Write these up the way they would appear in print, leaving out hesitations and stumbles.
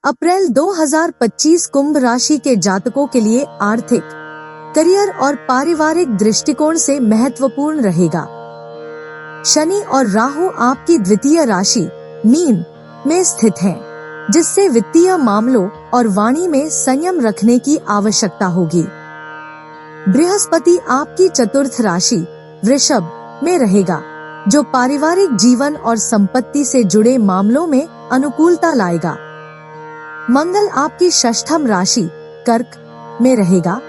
अप्रैल 2025 कुंभ राशि के जातकों के लिए आर्थिक, करियर और पारिवारिक दृष्टिकोण से महत्वपूर्ण रहेगा। शनि और राहु आपकी द्वितीय राशि मीन में स्थित हैं, जिससे वित्तीय मामलों और वाणी में संयम रखने की आवश्यकता होगी। बृहस्पति आपकी चतुर्थ राशि वृषभ में रहेगा, जो पारिवारिक जीवन और संपत्ति से जुड़े मामलों में अनुकूलता लाएगा। मंगल आपकी षष्ठम राशि कर्क में रहेगा,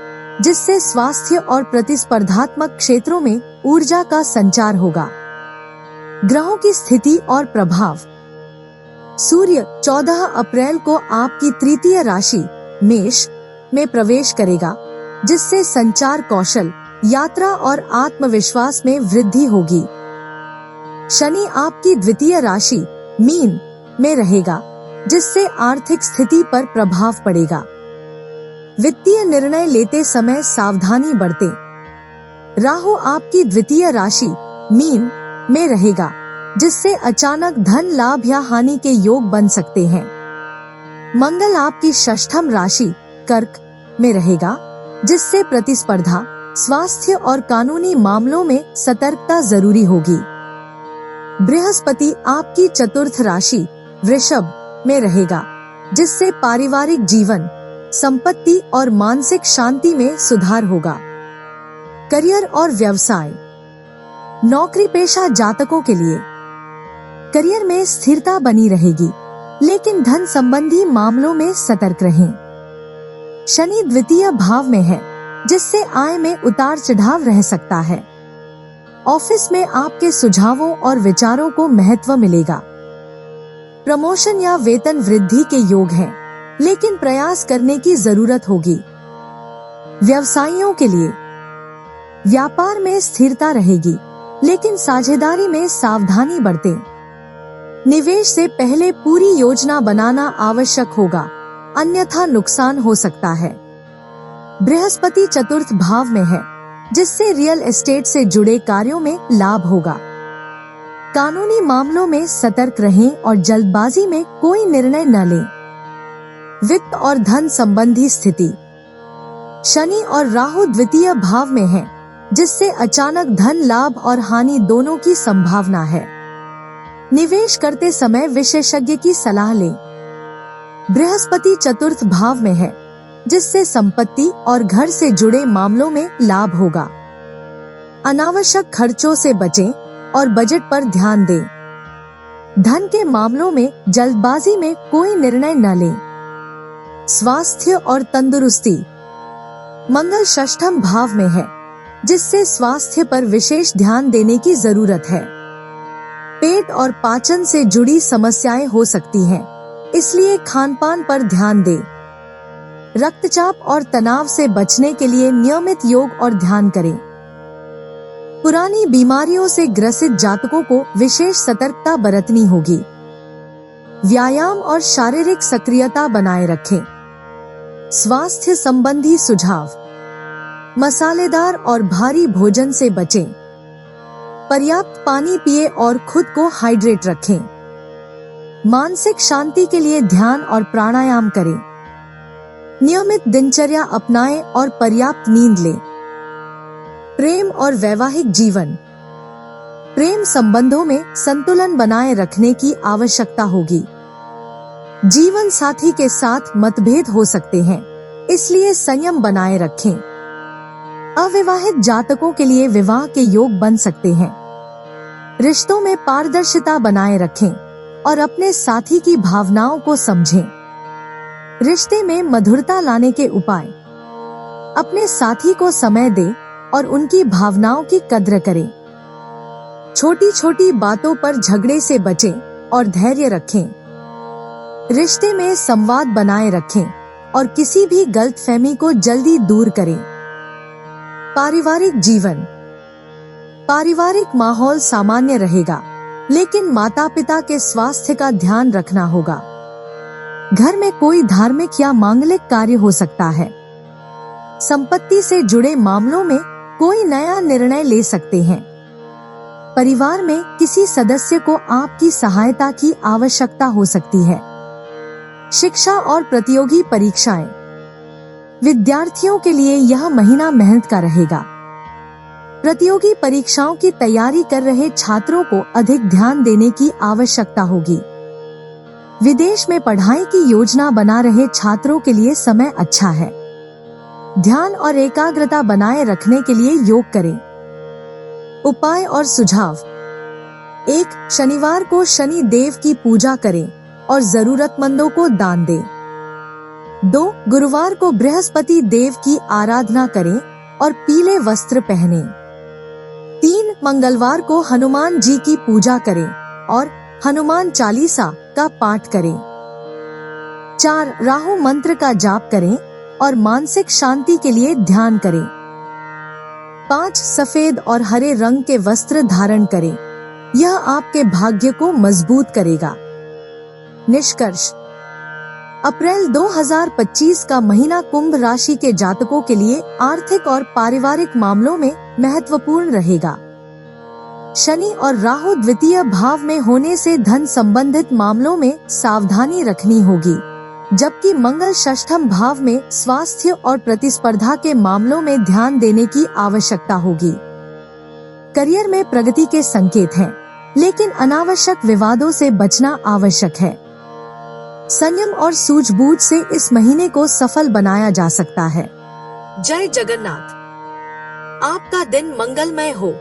जिससे स्वास्थ्य और प्रतिस्पर्धात्मक क्षेत्रों में ऊर्जा का संचार होगा। ग्रहों की स्थिति और प्रभाव। सूर्य 14 अप्रैल को आपकी तृतीय राशि मेष में प्रवेश करेगा, जिससे संचार कौशल, यात्रा और आत्मविश्वास में वृद्धि होगी। शनि आपकी द्वितीय राशि मीन में रहेगा, जिससे आर्थिक स्थिति पर प्रभाव पड़ेगा। वित्तीय निर्णय लेते समय सावधानी बरतें। राहु आपकी द्वितीय राशि मीन में रहेगा, जिससे अचानक धन लाभ या हानि के योग बन सकते हैं। मंगल आपकी षष्ठम राशि कर्क में रहेगा, जिससे प्रतिस्पर्धा, स्वास्थ्य और कानूनी मामलों में सतर्कता जरूरी होगी। बृहस्पति आपकी चतुर्थ राशि वृषभ में रहेगा, जिससे पारिवारिक जीवन, संपत्ति और मानसिक शांति में सुधार होगा। करियर और व्यवसाय। नौकरी पेशा जातकों के लिए करियर में स्थिरता बनी रहेगी, लेकिन धन संबंधी मामलों में सतर्क रहें। शनि द्वितीय भाव में है, जिससे आय में उतार चढ़ाव रह सकता है। ऑफिस में आपके सुझावों और विचारों को महत्व मिलेगा। प्रमोशन या वेतन वृद्धि के योग हैं, लेकिन प्रयास करने की जरूरत होगी। व्यवसायियों के लिए व्यापार में स्थिरता रहेगी, लेकिन साझेदारी में सावधानी बरतें। निवेश से पहले पूरी योजना बनाना आवश्यक होगा, अन्यथा नुकसान हो सकता है। बृहस्पति चतुर्थ भाव में है, जिससे रियल एस्टेट से जुड़े कार्यों में लाभ होगा। कानूनी मामलों में सतर्क रहें और जल्दबाजी में कोई निर्णय न लें। वित्त और धन संबंधी स्थिति। शनि और राहु द्वितीय भाव में हैं, जिससे अचानक धन लाभ और हानि दोनों की संभावना है। निवेश करते समय विशेषज्ञ की सलाह लें। बृहस्पति चतुर्थ भाव में है, जिससे संपत्ति और घर से जुड़े मामलों में लाभ होगा। अनावश्यक खर्चों से बचें और बजट पर ध्यान दें। धन के मामलों में जल्दबाजी में कोई निर्णय न लें। स्वास्थ्य और तंदुरुस्ती। मंगल षष्ठम भाव में है, जिससे स्वास्थ्य पर विशेष ध्यान देने की जरूरत है। पेट और पाचन से जुड़ी समस्याएं हो सकती हैं, इसलिए खानपान पर ध्यान दें। रक्तचाप और तनाव से बचने के लिए नियमित योग और ध्यान करें। पुरानी बीमारियों से ग्रसित जातकों को विशेष सतर्कता बरतनी होगी। व्यायाम और शारीरिक सक्रियता बनाए रखें। स्वास्थ्य संबंधी सुझाव। मसालेदार और भारी भोजन से बचें। पर्याप्त पानी पिए और खुद को हाइड्रेट रखें। मानसिक शांति के लिए ध्यान और प्राणायाम करें। नियमित दिनचर्या अपनाएं और पर्याप्त नींद लें। प्रेम और वैवाहिक जीवन। प्रेम संबंधों में संतुलन बनाए रखने की आवश्यकता होगी। जीवन साथी के साथ मतभेद हो सकते हैं, इसलिए संयम बनाए रखें। अविवाहित जातकों के लिए विवाह के योग बन सकते हैं। रिश्तों में पारदर्शिता बनाए रखें और अपने साथी की भावनाओं को समझें। रिश्ते में मधुरता लाने के उपाय। अपने साथी को समय दें और उनकी भावनाओं की कद्र करें। छोटी छोटी बातों पर झगड़े से बचें और धैर्य रखें। रिश्ते में संवाद बनाए रखें और किसी भी गलतफहमी को जल्दी दूर करें। पारिवारिक जीवन। पारिवारिक माहौल सामान्य रहेगा, लेकिन माता पिता के स्वास्थ्य का ध्यान रखना होगा। घर में कोई धार्मिक या मांगलिक कार्य हो सकता है। संपत्ति से जुड़े मामलों में कोई नया निर्णय ले सकते हैं। परिवार में किसी सदस्य को आपकी सहायता की आवश्यकता हो सकती है। शिक्षा और प्रतियोगी परीक्षाएं। विद्यार्थियों के लिए यह महीना मेहनत का रहेगा। प्रतियोगी परीक्षाओं की तैयारी कर रहे छात्रों को अधिक ध्यान देने की आवश्यकता होगी। विदेश में पढ़ाई की योजना बना रहे छात्रों के लिए समय अच्छा है। ध्यान और एकाग्रता बनाए रखने के लिए योग करें। उपाय और सुझाव। 1. शनिवार को शनि देव की पूजा करें और जरूरतमंदों को दान दें। 2. गुरुवार को बृहस्पति देव की आराधना करें और पीले वस्त्र पहनें। 3. मंगलवार को हनुमान जी की पूजा करें और हनुमान चालीसा का पाठ करें। 4. राहु मंत्र का जाप करें और मानसिक शांति के लिए ध्यान करें। 5. सफेद और हरे रंग के वस्त्र धारण करें, यह आपके भाग्य को मजबूत करेगा। निष्कर्ष। अप्रैल 2025 का महीना कुंभ राशि के जातकों के लिए आर्थिक और पारिवारिक मामलों में महत्वपूर्ण रहेगा। शनि और राहु द्वितीय भाव में होने से धन संबंधित मामलों में सावधानी रखनी होगी, जबकि मंगल षष्ठम भाव में स्वास्थ्य और प्रतिस्पर्धा के मामलों में ध्यान देने की आवश्यकता होगी। करियर में प्रगति के संकेत हैं, लेकिन अनावश्यक विवादों से बचना आवश्यक है। संयम और सूझबूझ से इस महीने को सफल बनाया जा सकता है। जय जगन्नाथ। आपका दिन मंगलमय हो।